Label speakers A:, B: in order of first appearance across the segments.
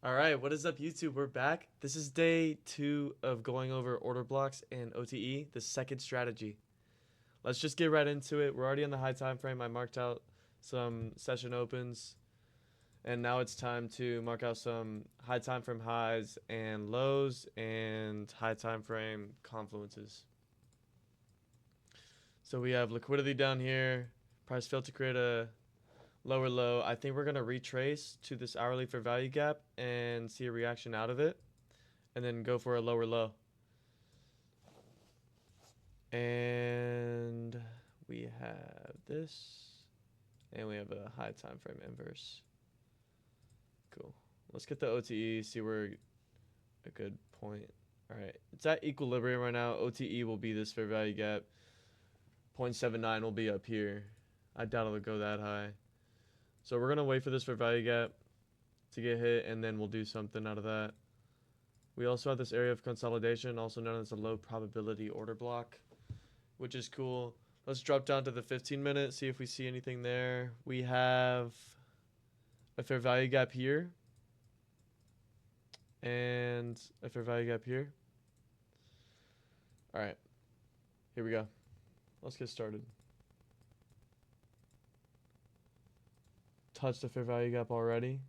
A: All right, what is up, YouTube? We're back. This is day 2 of going over order blocks and OTE, the second strategy. Let's just get right into it. We're already on the high time frame. I marked out some session opens, and now it's time to mark out some high time frame highs and lows and high time frame confluences. So we have liquidity down here. Price failed to create a lower low. I think we're going to retrace to this hourly fair value gap and see a reaction out of it, and then go for a lower low. And we have this, and we have a high time frame inverse. Cool. Let's get the OTE, see where a good point. All right, it's at equilibrium right now. OTE will be this fair value gap. 0.79 will be up here. I doubt it'll go that high. So we're going to wait for this fair value gap to get hit, and then we'll do something out of that. We also have this area of consolidation, also known as a low probability order block, which is cool. Let's drop down to the 15-minute, see if we see anything there. We have a fair value gap here and a fair value gap here. All right, here we go. Let's get started. Touched the fair value gap already.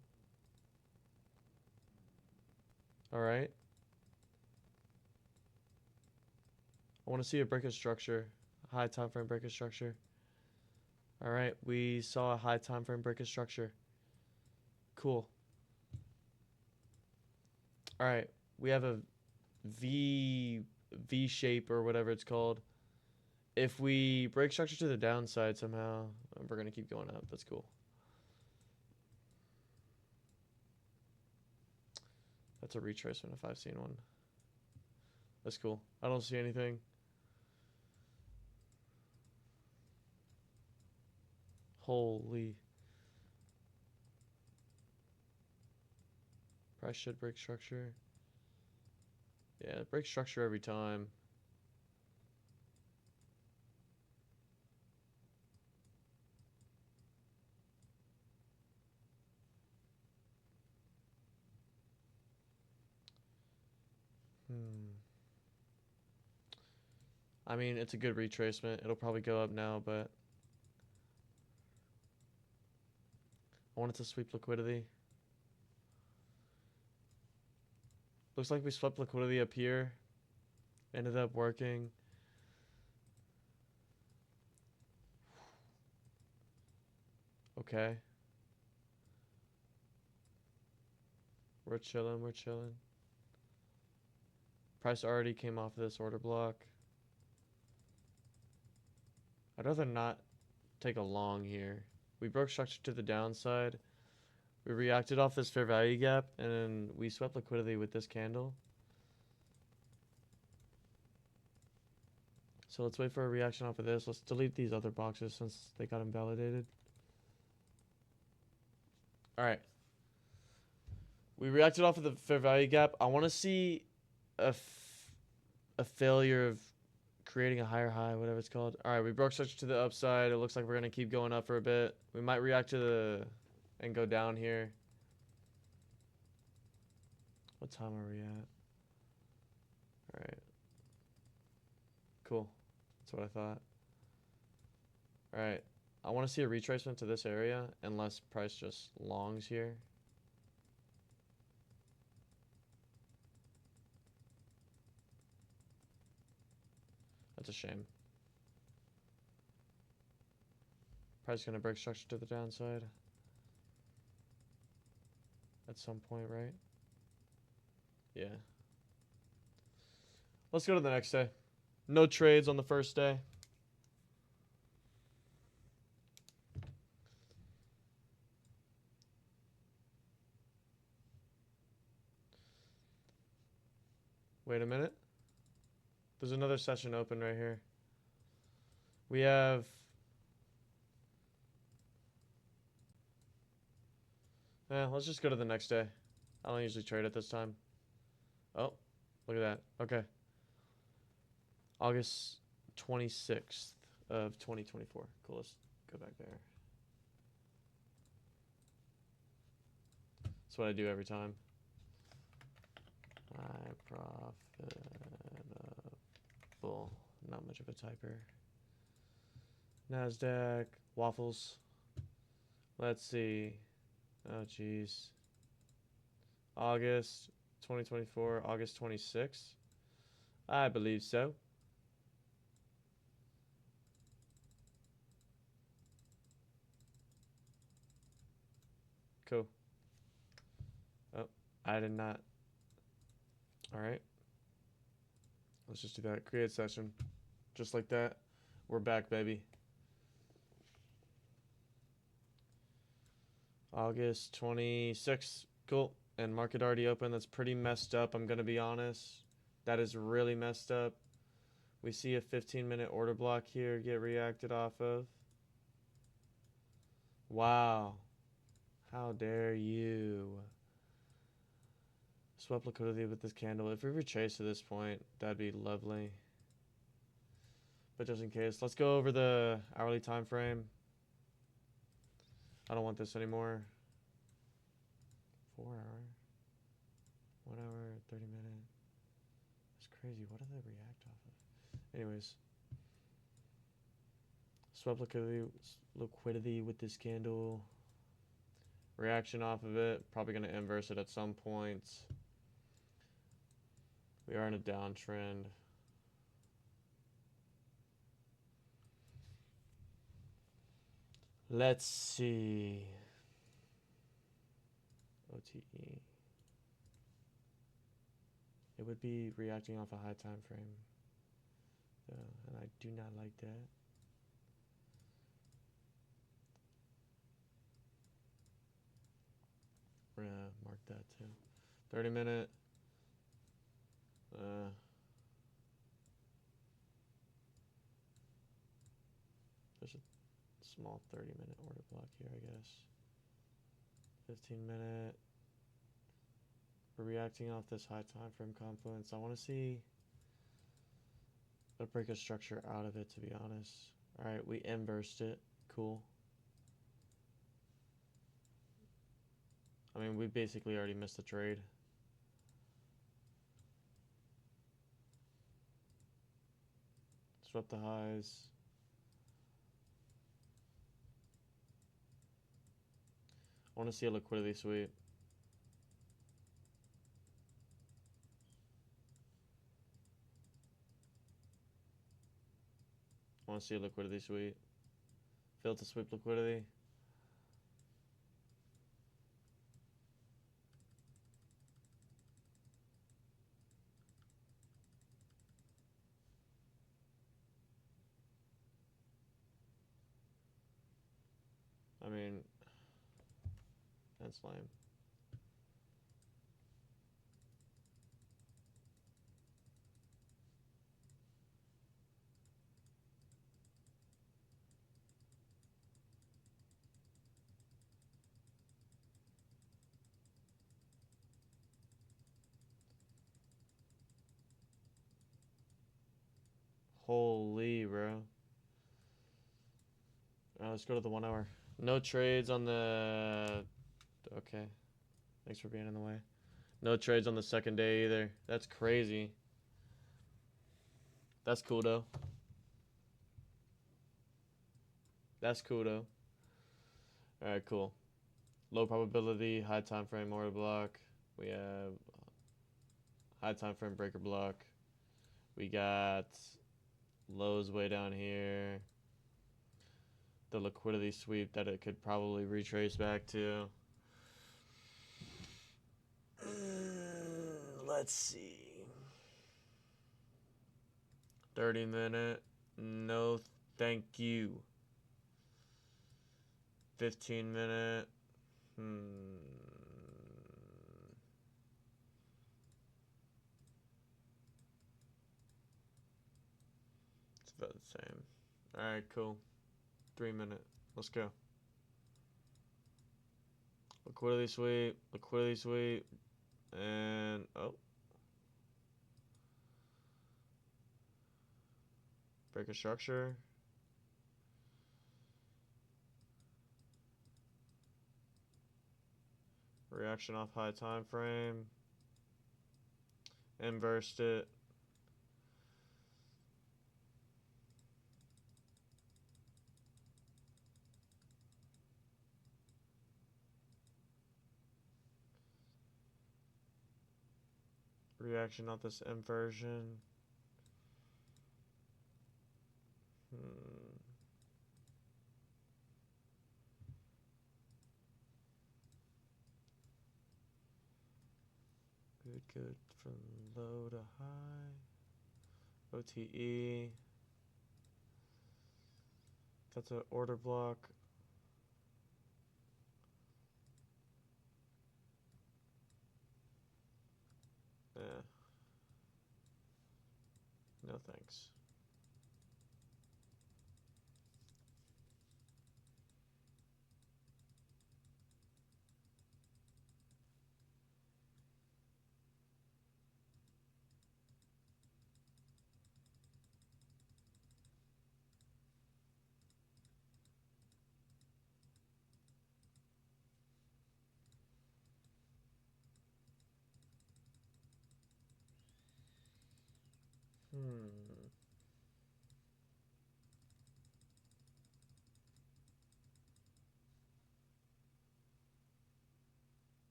A: All right. I want to see a break of structure, high time frame break of structure. All right, we saw a high time frame break of structure. Cool. All right, we have a V shape or whatever it's called. If we break structure to the downside somehow, we're gonna keep going up. That's cool. That's a retracement if I've seen one. That's cool. I don't see anything. Holy. Price should break structure. Yeah, break structure every time. I mean, it's a good retracement. It'll probably go up now, but I want it to sweep liquidity. Looks like we swept liquidity up here. Ended up working. Okay. We're chilling, we're chilling. Price already came off of this order block. I'd rather not take a long here. We broke structure to the downside. We reacted off this fair value gap, and then we swept liquidity with this candle. So let's wait for a reaction off of this. Let's delete these other boxes since they got invalidated. All right. We reacted off of the fair value gap. I want to see a failure of creating a higher high, whatever it's called. All right, we broke structure to the upside. It looks like we're going to keep going up for a bit. We might react to the and go down here. What time are we at? All right. Cool. That's what I thought. All right. I want to see a retracement to this area unless price just longs here. That's a shame. Price is going to break structure to the downside at some point, right? Yeah. Let's go to the next day. No trades on the first day. Wait a minute. There's another session open right here. We have... let's just go to the next day. I don't usually trade at this time. Oh, look at that. Okay. August 26th of 2024. Cool, let's go back there. That's what I do every time. High profitable. Not much of a typer. NASDAQ. Waffles. Let's see. Oh, jeez. August 2024. August 26th. I believe so. Cool. Oh, I did not. All right. Let's just do that. Create session. Just like that. We're back, baby. August 26th. Cool. And market already open. That's pretty messed up. I'm going to be honest. That is really messed up. We see a 15-minute order block here get reacted off of. Wow. How dare you. Swap liquidity with this candle. If we retrace to this point, that'd be lovely. But just in case, let's go over the hourly time frame. I don't want this anymore. 4 hour. 1 hour, 30 minute. It's crazy. What do they react off of? Anyways. Swap liquidity with this candle. Reaction off of it. Probably going to inverse it at some point. We are in a downtrend. Let's see. OTE. It would be reacting off a high time frame. And I do not like that. We're going to mark that too. 30 minute. There's a small 30-minute order block here, I guess. 15-minute. We're reacting off this high time frame confluence. I want to see a break of structure out of it, to be honest. All right, we inversed it. Cool. I mean, we basically already missed the trade. Swept the highs. I want to see a liquidity sweep. I want to see a liquidity sweep. Failed to sweep liquidity. I mean, that's lame. Holy, bro. Let's go to the 1 hour. No trades on the... Okay. Thanks for being in the way. No trades on the second day either. That's crazy. That's cool, though. That's cool, though. Alright, cool. Low probability, high time frame order block. We have high time frame breaker block. We got lows way down here. The liquidity sweep that it could probably retrace back to. Let's see. 30-minute. No, thank you. 15-minute. It's about the same. Alright, cool. 3-minute. Let's go. Liquidity sweep. Liquidity sweep. And, oh. Break a structure. Reaction off high time frame. Inversed it. Reaction, not this inversion. Good from low to high. OTE. That's an order block. Yeah. No thanks.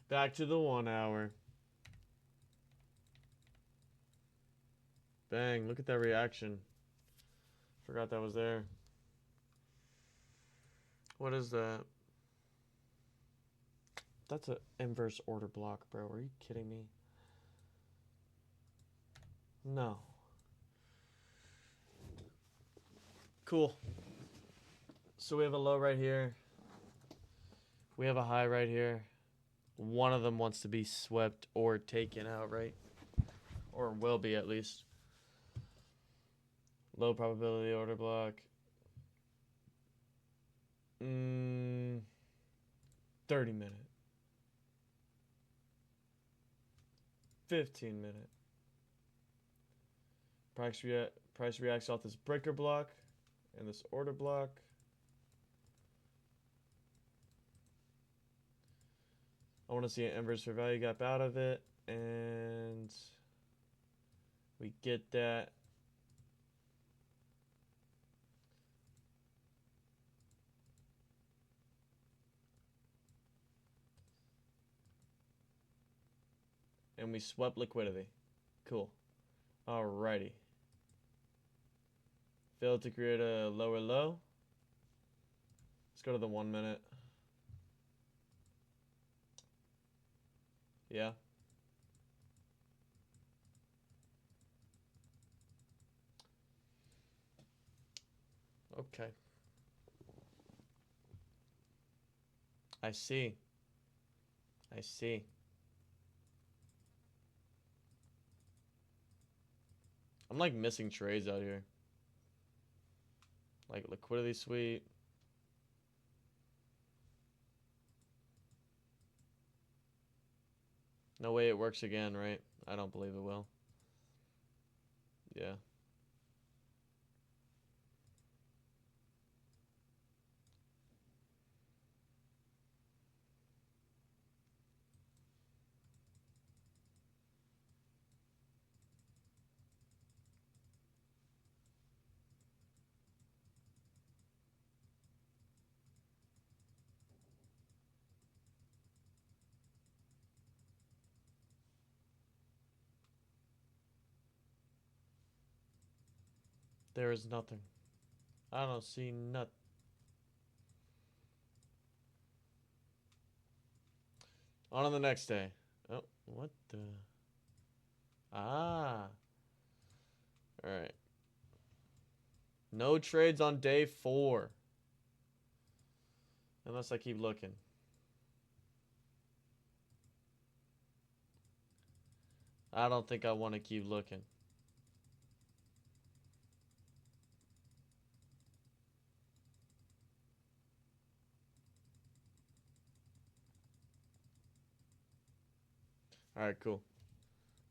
A: Back to the 1 hour. Bang, look at that reaction. Forgot that was there. What is that? That's an inverse order block, bro. Are you kidding me? No. Cool. So we have a low right here. We have a high right here. One of them wants to be swept or taken out, right? Or will be at least. Low probability order block. 30-minute. 15-minute. Price reacts off this breaker block and this order block. I want to see an inverse for value gap out of it, and we get that. And we swept liquidity. Cool. Alrighty. Failed to create a lower low. Let's go to the 1 minute. Yeah. Okay. I see. I see. I'm like missing trades out here. Like liquidity sweep. No way it works again, right? I don't believe it will. Yeah. There is nothing. I don't see nothing. On to the next day. Oh, what the? Ah. Alright. No trades on day 4. Unless I keep looking. I don't think I want to keep looking. Alright, cool.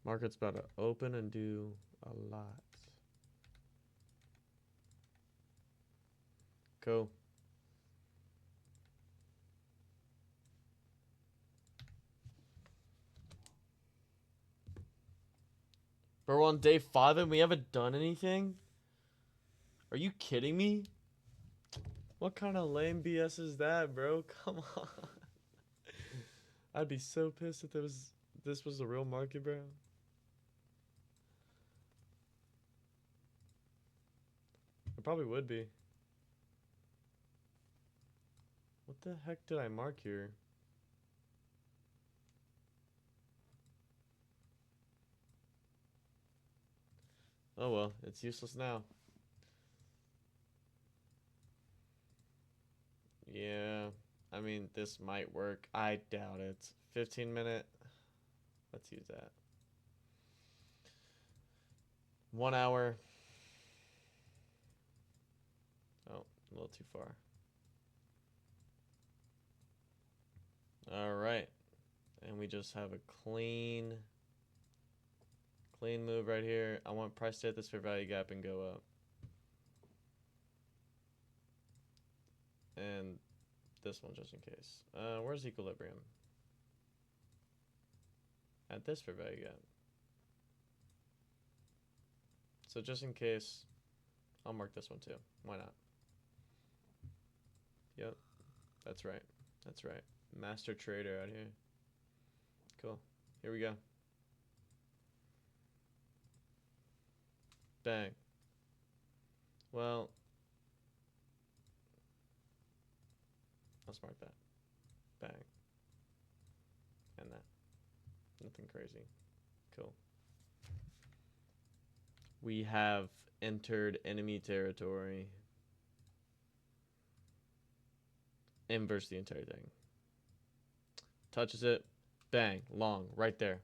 A: Market's about to open and do a lot. Cool. Bro, we're on day 5 and we haven't done anything? Are you kidding me? What kind of lame BS is that, bro? Come on. I'd be so pissed if this was the real market, bro. It probably would be. What the heck did I mark here? Oh well, it's useless now. Yeah, I mean, this might work. I doubt it. 15-minute. Let's use that. 1 hour. Oh, a little too far. All right. And we just have a clean move right here. I want price to hit this fair value gap and go up. And this one just in case. Where's equilibrium? At this fair value gap. So just in case, I'll mark this one too. Why not? Yep. That's right. That's right. Master trader out here. Cool. Here we go. Bang. Well, let's mark that. Bang. And that. Nothing crazy. Cool. We have entered enemy territory. Inverse the entire thing. Touches it. Bang. Long. Right there.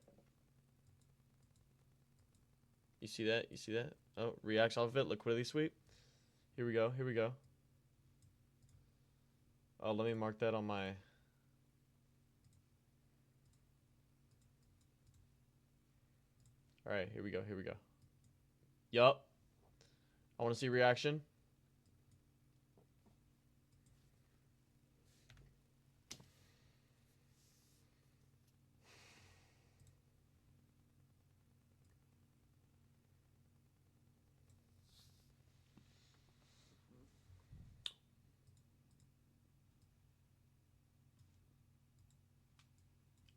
A: You see that? You see that? Oh, reacts off of it. Liquidity sweep. Here we go. Here we go. Oh, let me mark that on my... All right, here we go. Here we go. Yup. I want to see reaction.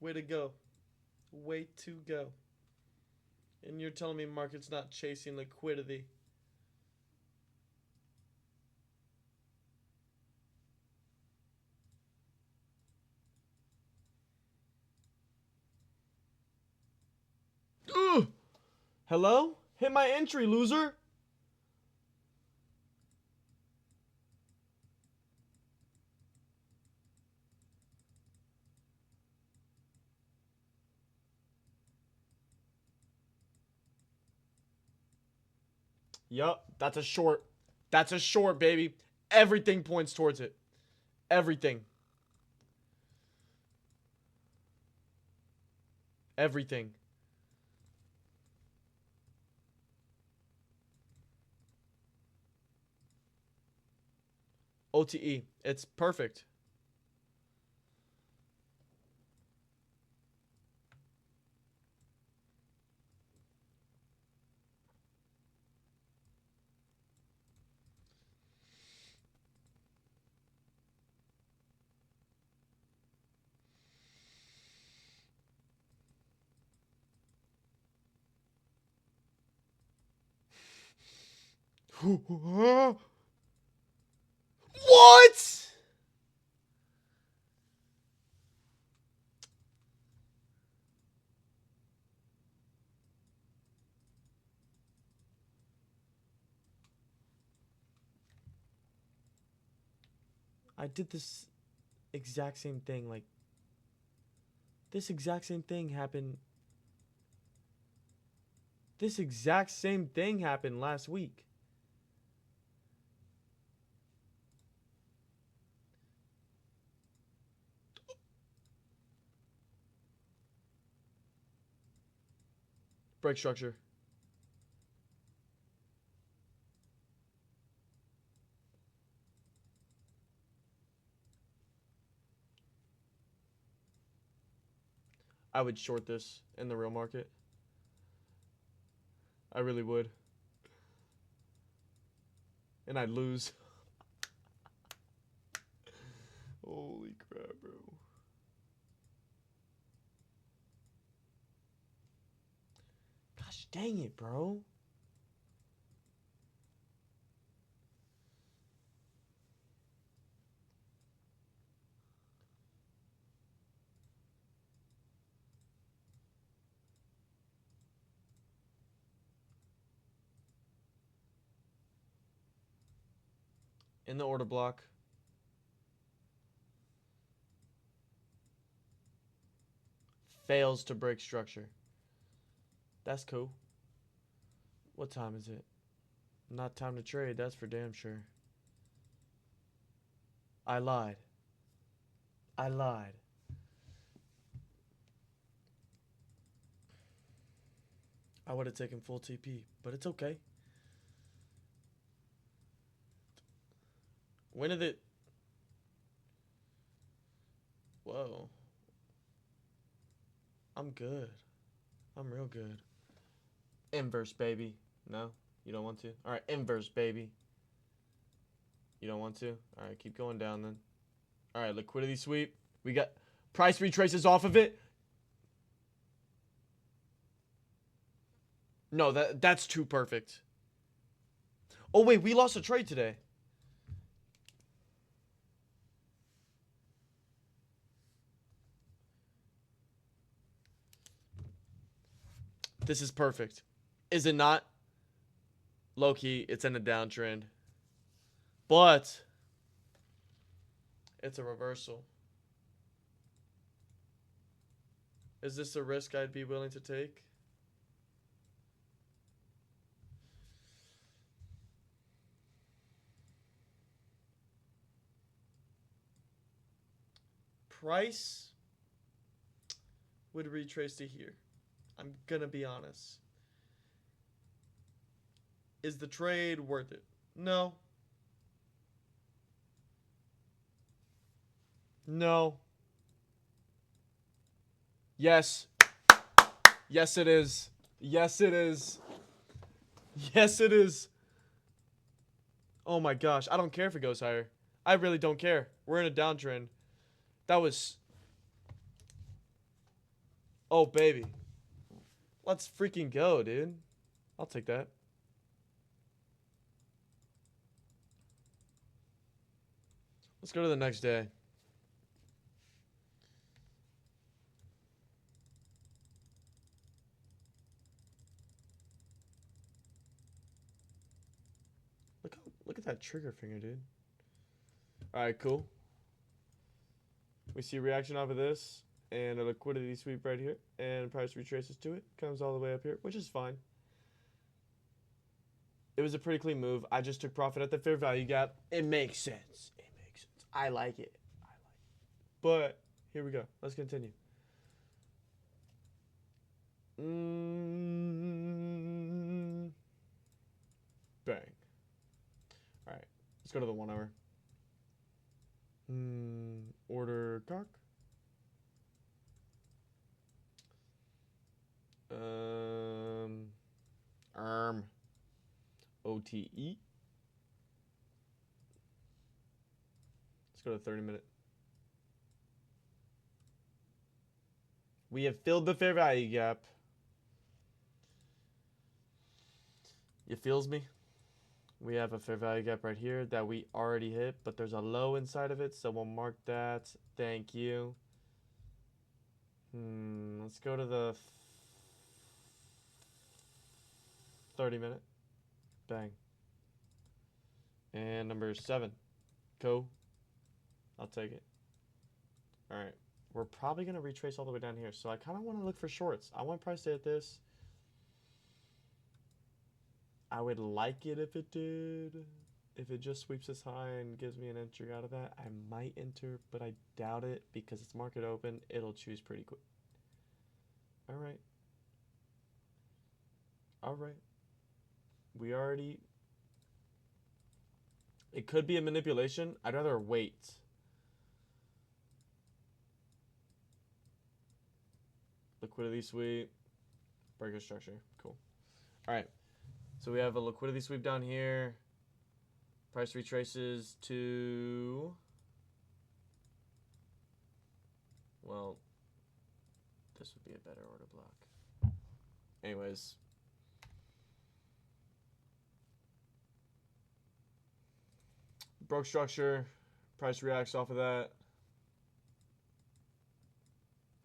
A: Way to go. Way to go. And you're telling me market's not chasing liquidity. Ugh! Hello? Hit my entry, loser! Yup, that's a short. That's a short, baby. Everything points towards it. Everything. Everything. OTE. It's perfect. What? I did this exact same thing. Like, this exact same thing happened. This exact same thing happened last week. Break structure. I would short this in the real market. I really would. And I'd lose. Holy crap, bro. Gosh dang it, bro. In the order block. Fails to break structure. That's cool. What time is it? Not time to trade, that's for damn sure. I lied. I lied. I would have taken full TP, but it's okay. When did it... Whoa. I'm good. I'm real good. Inverse, baby. No? You don't want to? Alright, inverse, baby. You don't want to? Alright, keep going down then. Alright, liquidity sweep. We got price retraces off of it. No, that's too perfect. Oh, wait, we lost a trade today. This is perfect. Is it not? Low-key, it's in a downtrend. But it's a reversal. Is this a risk I'd be willing to take? Price would retrace to here. I'm gonna be honest. Is the trade worth it? No. No. Yes. Yes, it is. Yes, it is. Yes, it is. Oh my gosh. I don't care if it goes higher. I really don't care. We're in a downtrend. That was... Oh, baby. Let's freaking go, dude. I'll take that. Let's go to the next day. Look at that trigger finger, dude. Alright, cool. We see reaction off of this and a liquidity sweep right here, and price retraces to it, comes all the way up here, which is fine. It was a pretty clean move. I just took profit at the fair value gap. It makes sense. It makes sense. I like it. But here we go. Let's continue. Bang. All right. Let's go to the 1 hour. Order cock. Arm. OTE. Let's go to 30-minute. We have filled the fair value gap. It feels me. We have a fair value gap right here that we already hit, but there's a low inside of it, so we'll mark that. Thank you. Let's go to the 30-minute. Bang. And number 7. Cool. I'll take it. All right. We're probably going to retrace all the way down here, so I kind of want to look for shorts. I want price to hit this. I would like it if it did. If it just sweeps this high and gives me an entry out of that, I might enter, but I doubt it because it's market open. It'll choose pretty quick. All right. All right. We already... It could be a manipulation. I'd rather wait. liquidity sweep, breaker structure. Cool. All right. So we have a liquidity sweep down here. Price retraces to, well, this would be a better order block. Anyways. Broke structure. Price reacts off of that.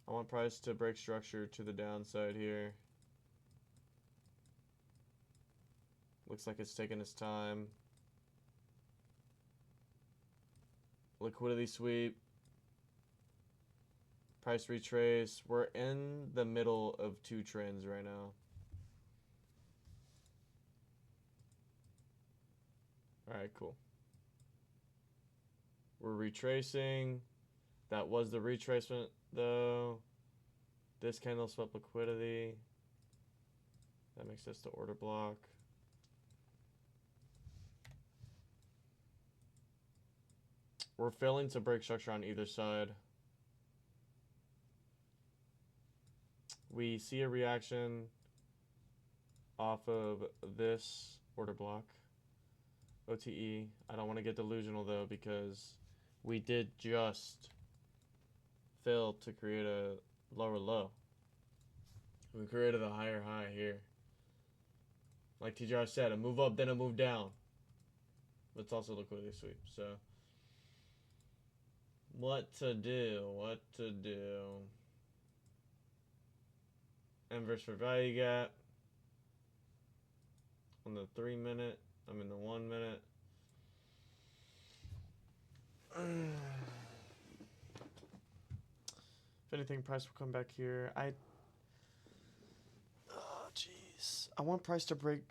A: I want price to break structure to the downside here. Looks like it's taking its time. Liquidity sweep. Price retrace. We're in the middle of two trends right now. Alright, cool. We're retracing. That was the retracement though. This candle swept liquidity. That makes this the order block. We're failing to break structure on either side. We see a reaction off of this order block. OTE. I don't want to get delusional though because we did just fail to create a lower low. We created a higher high here. Like TJR said, a move up, then a move down. But it's also liquidity sweep. So, what to do? What to do? Inverse for value gap. On the 3 minute. I'm in the 1 minute. If anything, price will come back here. Oh, jeez. I want price to break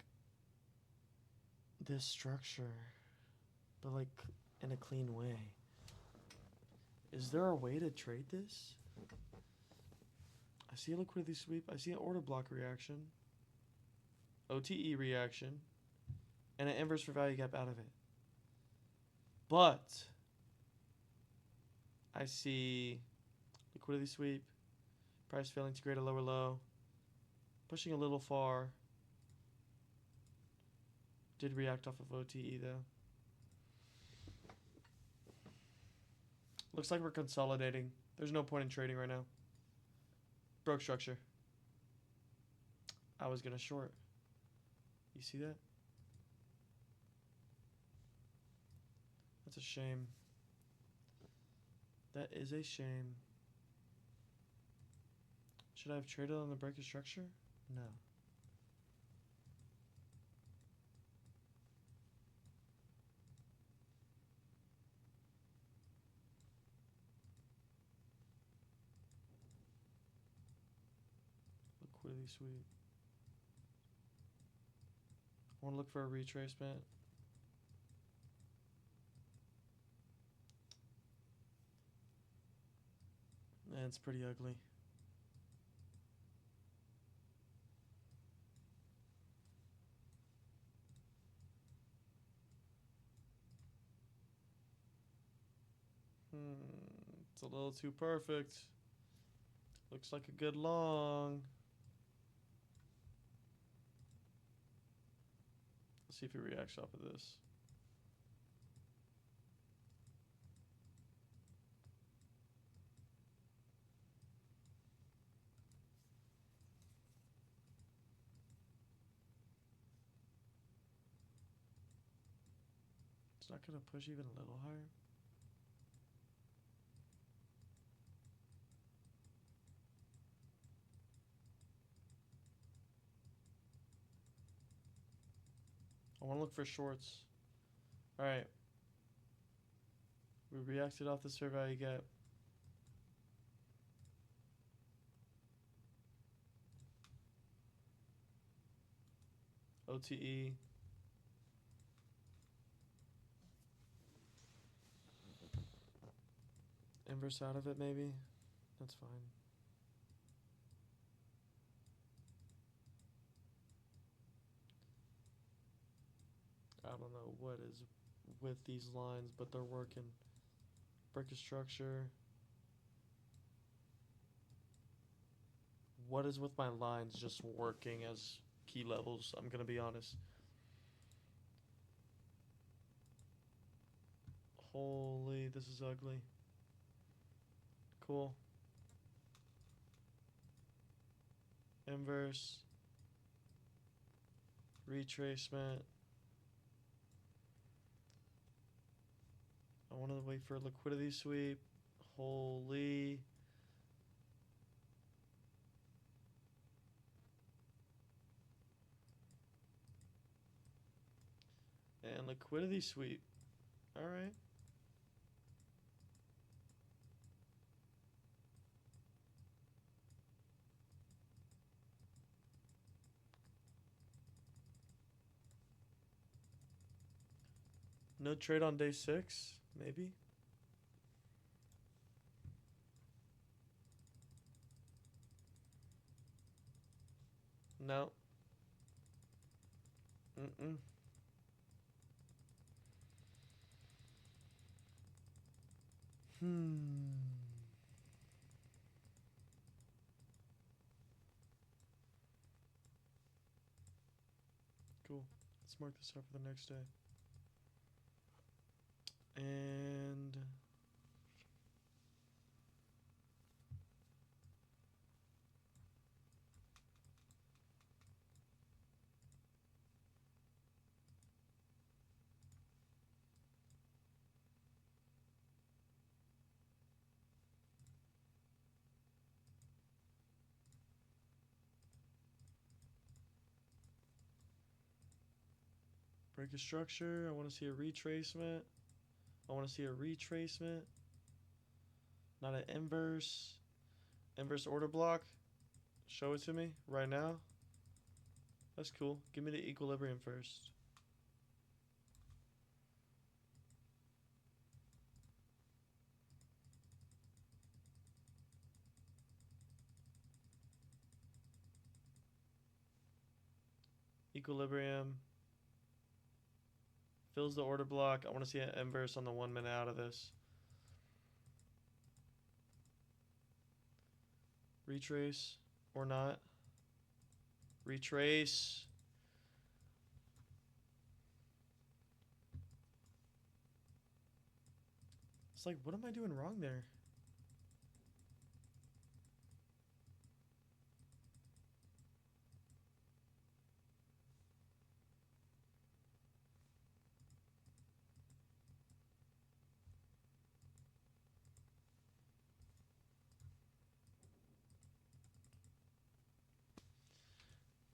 A: this structure, but like in a clean way. Is there a way to trade this? I see a liquidity sweep. I see an order block reaction. OTE reaction. And an inverse for value gap out of it. But I see liquidity sweep. Price failing to create a lower low. Pushing a little far. Did react off of OTE though. Looks like we're consolidating. There's no point in trading right now. Broke structure. I was gonna short. You see that? That's a shame. That is a shame. Should I have traded on the breaker structure? No. Liquidity sweep. I want to look for a retracement. And it's pretty ugly. It's a little too perfect. Looks like a good long. Let's see if he reacts off of this. It's not going to push even a little higher. I want to look for shorts. Alright. We reacted off the fair value gap. OTE. Inverse out of it maybe. That's fine. I don't know what is with these lines, but they're working. Break a structure. what is with my lines just working as key levels. I'm gonna be honest. Holy, this is ugly. Cool. Inverse. Retracement. I want to wait for a liquidity sweep. Holy. And liquidity sweep. All right. No trade on day 6, maybe. No. Mm-mm. Cool. Let's mark this up for the next day. And break a structure. I want to see a retracement. I want to see a retracement. Not an inverse. Inverse order block. Show it to me right now. That's cool. Give me the equilibrium first. Equilibrium. Fills the order block. I want to see an inverse on the 1 minute out of this. Retrace or not. Retrace. It's like, what am I doing wrong there?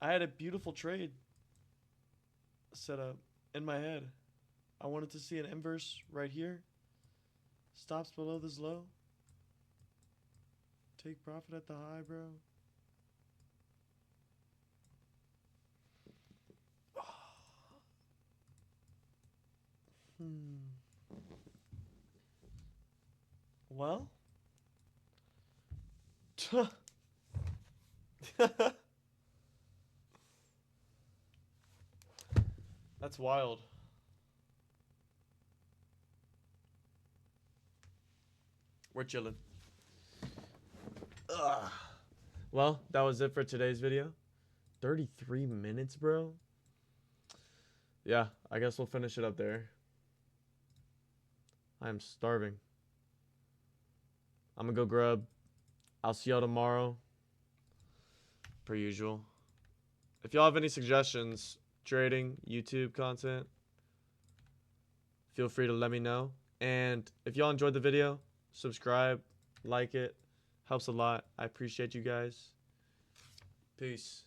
A: I had a beautiful trade set up in my head. I wanted to see an inverse right here. Stops below this low. Take profit at the high, bro. Well. That's wild. We're chilling. Ugh. Well, that was it for today's video. 33 minutes, bro. Yeah, I guess we'll finish it up there. I'm starving. I'm gonna go grub. I'll see y'all tomorrow. Per usual. If y'all have any suggestions, trading, YouTube content, feel free to let me know. And if y'all enjoyed the video, subscribe, like it. Helps a lot. I appreciate you guys. Peace.